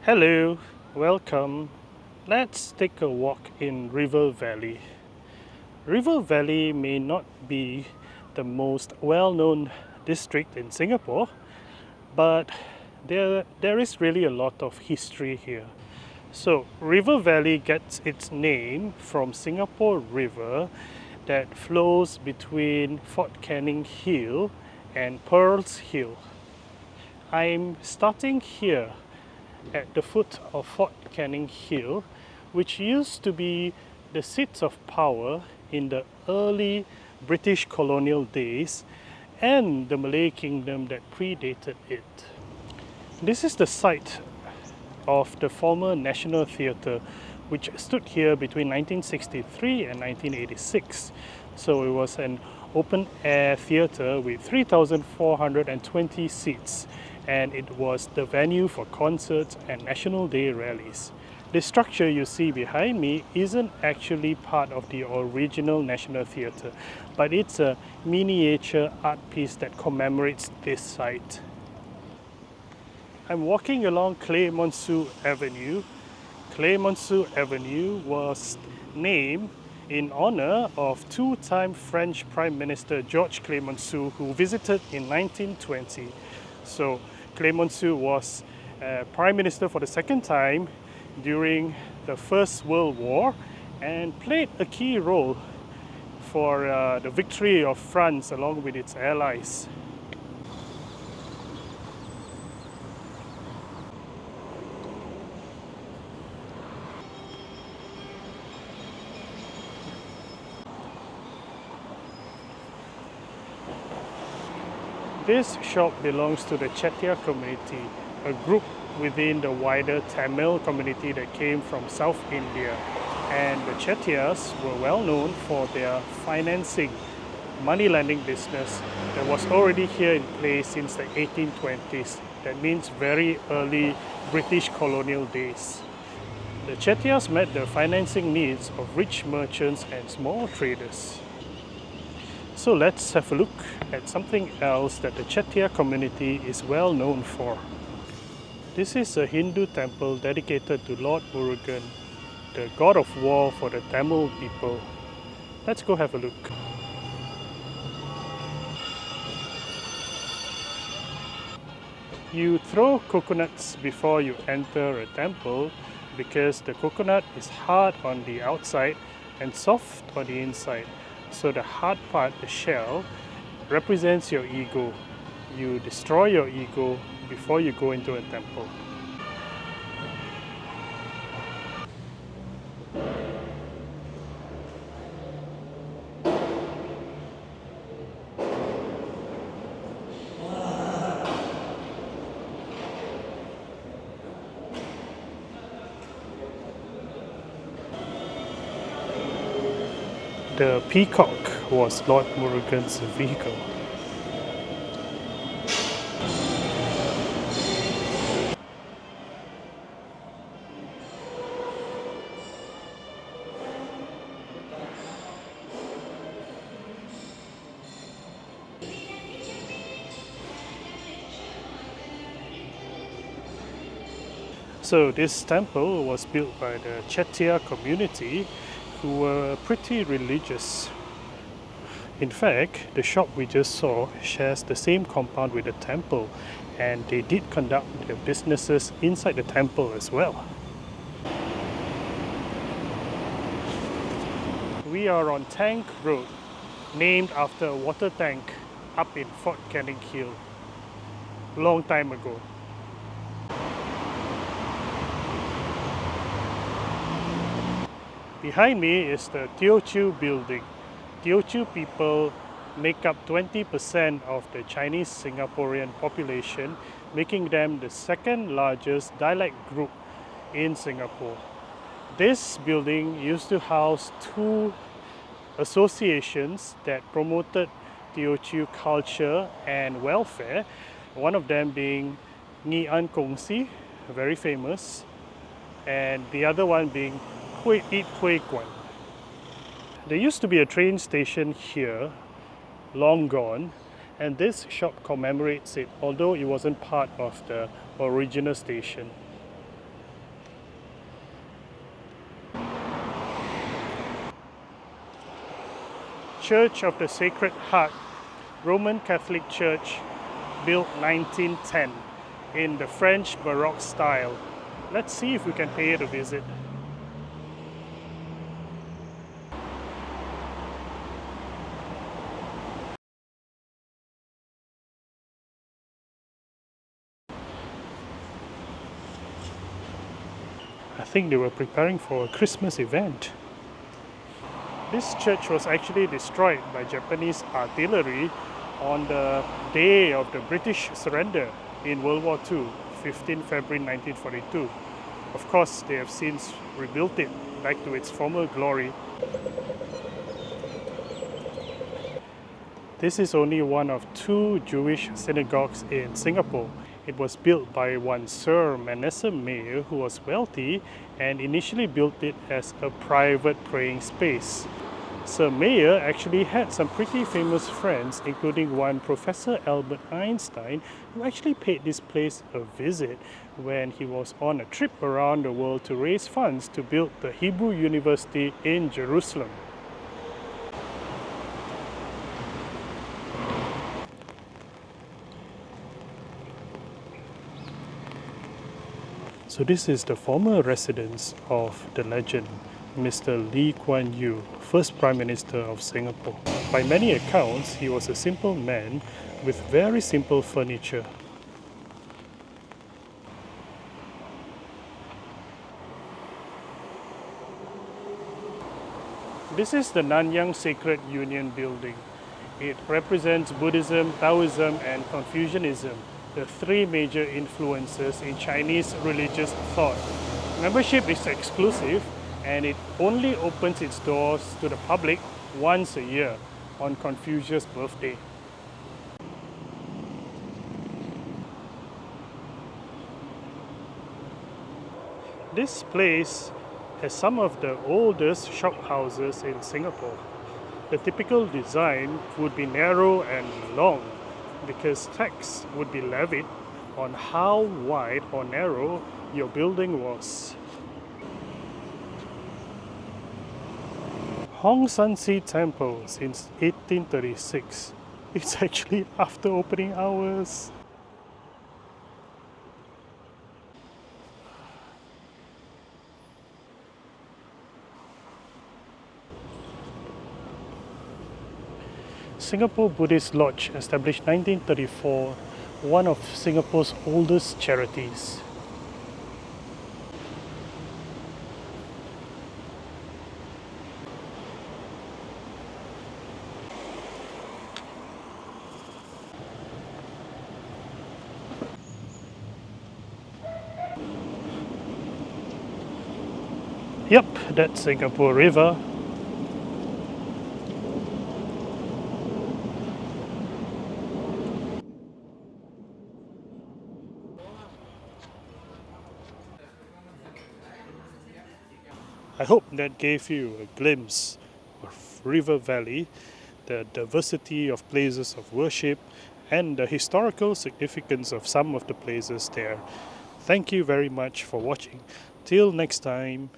Hello, welcome. Let's take a walk in River Valley. River Valley may not be the most well-known district in Singapore, but there is really a lot of history here. So, River Valley gets its name from Singapore River that flows between Fort Canning Hill and Pearls Hill. I'm starting here at the foot of Fort Canning Hill, which used to be the seat of power in the early British colonial days and the Malay kingdom that predated it. This is the site of the former National Theatre, which stood here between 1963 and 1986. So it was an open air theatre with 3,420 seats, and it was the venue for concerts and National Day rallies. The structure you see behind me isn't actually part of the original National Theatre, but it's a miniature art piece that commemorates this site. I'm walking along Clemenceau Avenue. Clemenceau Avenue was named in honor of two-time French Prime Minister Georges Clemenceau, who visited in 1920. So Clemenceau was Prime Minister for the second time during the First World War and played a key role for the victory of France along with its allies. This shop belongs to the Chettiar community, a group within the wider Tamil community that came from South India. And the Chettiars were well known for their financing, money lending business that was already here in place since the 1820s. That means very early British colonial days. The Chettiars met the financing needs of rich merchants and small traders. So let's have a look at something else that the Chettiar community is well known for. This is a Hindu temple dedicated to Lord Murugan, the god of war for the Tamil people. Let's go have a look. You throw coconuts before you enter a temple because the coconut is hard on the outside and soft on the inside. So the hard part, the shell, represents your ego. You destroy your ego before you go into a temple. The peacock was Lord Murugan's vehicle. So this temple was built by the Chettiar community, who were pretty religious. In fact, the shop we just saw shares the same compound with the temple, and they did conduct their businesses inside the temple as well. We are on Tank Road, named after a water tank up in Fort Canning Hill, long time ago. Behind me is the Teochew building. Teochew people make up 20% of the Chinese Singaporean population, making them the second largest dialect group in Singapore. This building used to house two associations that promoted Teochew culture and welfare, one of them being Nghi An Kongsi, very famous, and the other one being Eat Kueh Kwan. There used to be a train station here, long gone, and this shop commemorates it, although it wasn't part of the original station. Church of the Sacred Heart, Roman Catholic Church, built 1910 in the French Baroque style. Let's see if we can pay it a visit. I think they were preparing for a Christmas event. This church was actually destroyed by Japanese artillery on the day of the British surrender in World War II, 15 February 1942. Of course, they have since rebuilt it back to its former glory. This is only one of 2 Jewish synagogues in Singapore. It was built by one Sir Manasseh Mayer, who was wealthy and initially built it as a private praying space. Sir Mayer actually had some pretty famous friends, including one Professor Albert Einstein, who actually paid this place a visit when he was on a trip around the world to raise funds to build the Hebrew University in Jerusalem. So this is the former residence of the legend, Mr. Lee Kuan Yew, first Prime Minister of Singapore. By many accounts, he was a simple man with very simple furniture. This is the Nanyang Sacred Union building. It represents Buddhism, Taoism, and Confucianism, the 3 major influences in Chinese religious thought. Membership is exclusive and it only opens its doors to the public once a year on Confucius' birthday. This place has some of the oldest shophouses in Singapore. The typical design would be narrow and long because tax would be levied on how wide or narrow your building was. Hong San Si Temple since 1836. It's actually after opening hours. Singapore Buddhist Lodge, established 1934, one of Singapore's oldest charities. Yep, that's Singapore River. I hope that gave you a glimpse of River Valley, the diversity of places of worship, and the historical significance of some of the places there. Thank you very much for watching. Till next time.